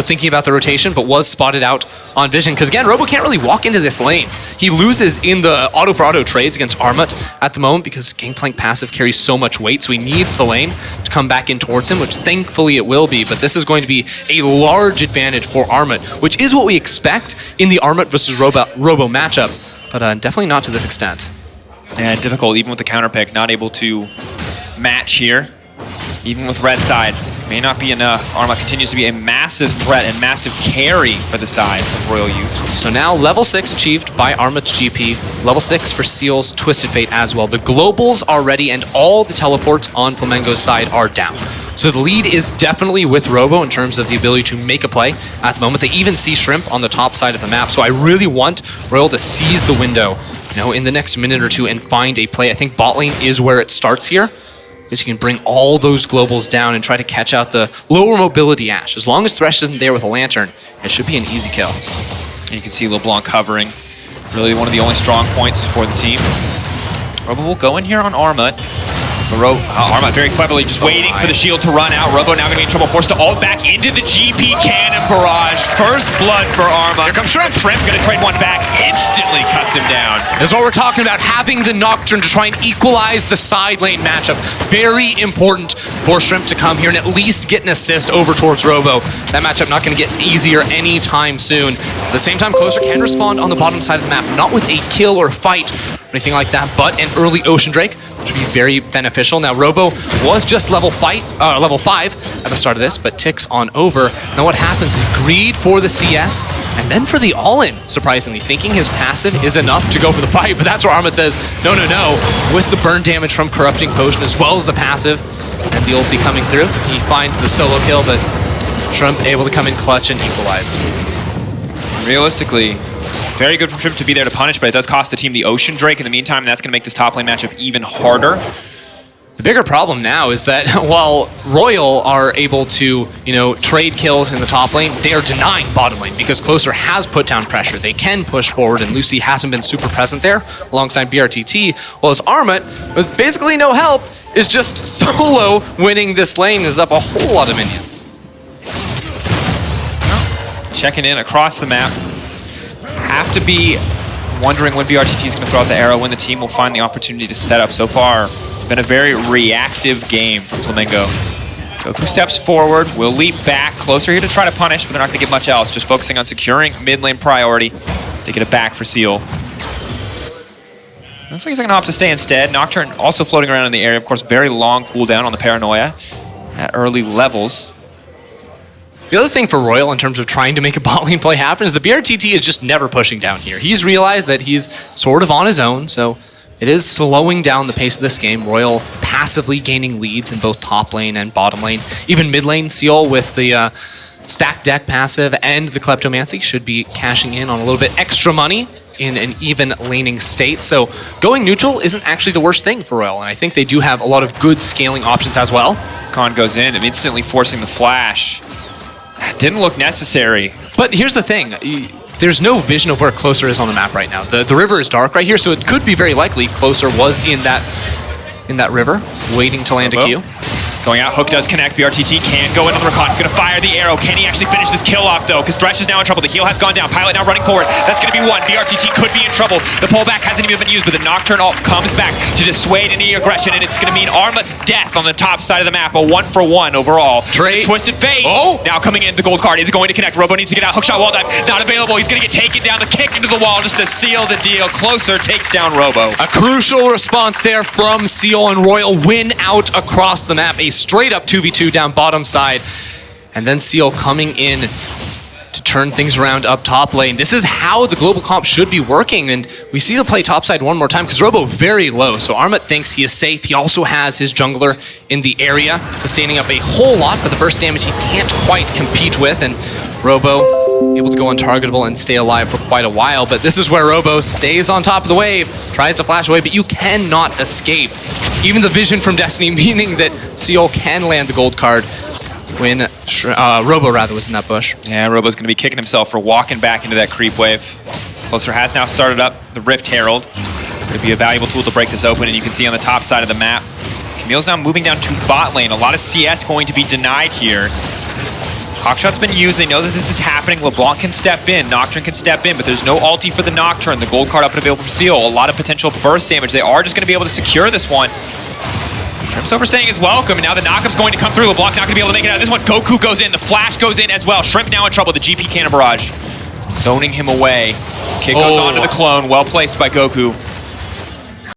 thinking about the rotation, but was spotted out on vision. Because again, Robo can't really walk into this lane. He loses in the auto-for-auto trades against Armut at the moment because Gangplank passive carries so much weight, so he needs the lane to come back in towards him, which thankfully it will be. But this is going to be a large advantage for Armut, which is what we expect in the Armut versus Robo matchup, but definitely not to this extent. And difficult, even with the counter pick, not able to match here, even with red side. May not be enough. Armut continues to be a massive threat and massive carry for the side of Royal Youth. So now level 6 achieved by Armut's GP. Level 6 for Seal's Twisted Fate as well. The globals are ready and all the teleports on Flamengo's side are down. So the lead is definitely with Robo in terms of the ability to make a play at the moment. They even see Shrimp on the top side of the map. So I really want Royal to seize the window, in the next minute or two and find a play. I think bot lane is where it starts here, because you can bring all those globals down and try to catch out the lower mobility Ashe. As long as Thresh isn't there with a lantern, it should be an easy kill. And you can see LeBlanc covering. Really one of the only strong points for the team. Robo will go in here on Armut. But Armut very cleverly just waiting for the shield to run out. Robo now going to be in trouble, forced to ult back into the GP cannon barrage. First blood for Armut. Here comes Shrimp. Shrimp going to trade one back, instantly cuts him down. This is what we're talking about, having the Nocturne to try and equalize the side lane matchup. Very important for Shrimp to come here and at least get an assist over towards Robo. That matchup not going to get easier anytime soon. At the same time, Closer can respond on the bottom side of the map, not with a kill or fight or anything like that, but an early Ocean Drake, which would be very beneficial. Now, Robo was just level 5 at the start of this, but ticks on over. Now what happens is greed for the CS, and then for the all-in, surprisingly, thinking his passive is enough to go for the fight, but that's where Armut says, no, no, no, with the burn damage from Corrupting Potion, as well as the passive, and the ulti coming through, he finds the solo kill, but Shrimp able to come in clutch and equalize. Realistically, very good from Shrimp to be there to punish, but it does cost the team the Ocean Drake in the meantime, and that's going to make this top lane matchup even harder. The bigger problem now is that while Royal are able to, trade kills in the top lane, they are denying bottom lane because Closer has put down pressure. They can push forward, and Lucy hasn't been super present there alongside BRTT, while as Armut, with basically no help, is just solo winning this lane, is up a whole lot of minions. Checking in across the map. Have to be wondering when BRTT is going to throw out the arrow, when the team will find the opportunity to set up. So far, been a very reactive game from Flamengo. Goku steps forward, will leap back, Closer here to try to punish, but they're not going to get much else. Just focusing on securing mid lane priority to get it back for Seal. Looks like he's going to opt to stay instead. Nocturne also floating around in the area. Of course, very long cooldown on the Paranoia at early levels. The other thing for Royal in terms of trying to make a bot lane play happen is the BRTT is just never pushing down here. He's realized that he's sort of on his own, so it is slowing down the pace of this game. Royal passively gaining leads in both top lane and bottom lane. Even mid lane, Seal with the stack deck passive and the Kleptomancy should be cashing in on a little bit extra money in an even laning state. So going neutral isn't actually the worst thing for Royal, and I think they do have a lot of good scaling options as well. Khan goes in, instantly forcing the flash. Didn't look necessary. But here's the thing. There's no vision of where Closer is on the map right now. The river is dark right here, so it could be very likely Closer was in that river, waiting to land a Q. Going out, hook does connect. BRTT can go into the recon. He's going to fire the arrow. Can he actually finish this kill off, though? Because Thresh is now in trouble. The heal has gone down. Pilot now running forward. That's going to be one. BRTT could be in trouble. The pullback hasn't even been used, but the Nocturne ult comes back to dissuade any aggression, and it's going to mean Armut's death on the top side of the map. A 1-for-1 overall. Twisted Fate. Oh! Now coming in, the gold card. Is it going to connect? Robo needs to get out. Hookshot wall dive. Not available. He's going to get taken down. The kick into the wall just to seal the deal. Closer takes down Robo. A crucial response there from Seal, and Royal win out across the map. A straight-up 2v2 down bottom side, and then Seal coming in to turn things around up top lane. This is how the global comp should be working, and we see the play topside one more time because Robo very low, so Armut thinks he is safe. He also has his jungler in the area, sustaining up a whole lot, but the burst damage he can't quite compete with, and Robo able to go untargetable and stay alive for quite a while. But this is where Robo stays on top of the wave, tries to flash away, but you cannot escape. Even the vision from Destiny, meaning that Seal can land the gold card when Robo was in that bush. Yeah, Robo's going to be kicking himself for walking back into that creep wave. Closer has now started up the Rift Herald. Could be a valuable tool to break this open, and you can see on the top side of the map, Camille's now moving down to bot lane. A lot of CS going to be denied here. Hawkshot's been used. They know that this is happening. LeBlanc can step in. Nocturne can step in, but there's no ulti for the Nocturne. The gold card up and available for Seal. A lot of potential burst damage. They are just going to be able to secure this one. Shrimp's overstaying is welcome, and now the knockup's going to come through. LeBlanc's not going to be able to make it out of this one. Goku goes in. The flash goes in as well. Shrimp now in trouble. The GP Cannon Barrage zoning him away. Kick goes onto the clone. Well placed by Goku.